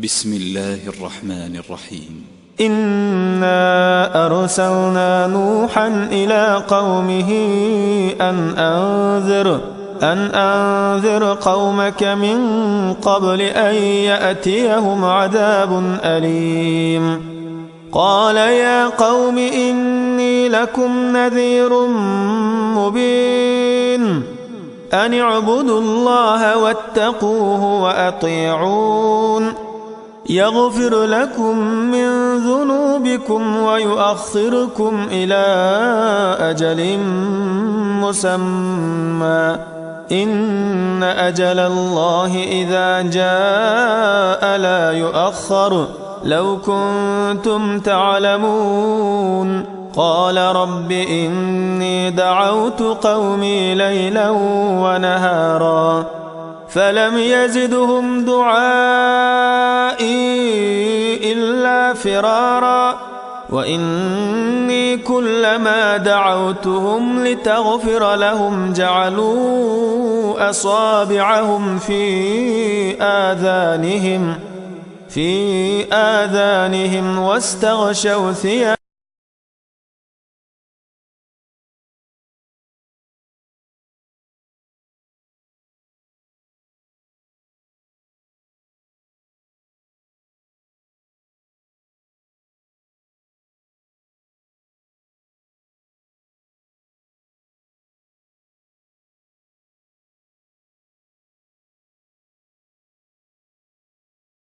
بسم الله الرحمن الرحيم. إنا أرسلنا نوحا إلى قومه أن أنذر قومك من قبل أن يأتيهم عذاب أليم. قال يا قوم إني لكم نذير مبين أن اعبدوا الله واتقوه وأطيعون يغفر لكم من ذنوبكم ويؤخركم إلى أجل مسمى إن أجل الله إذا جاء لا يؤخر لو كنتم تعلمون. قال رب إني دعوت قومي ليلا ونهارا فلم يزدهم دعائي إلا فرارا وإني كلما دعوتهم لتغفر لهم جعلوا أصابعهم في آذانهم واستغشوا ثيابهم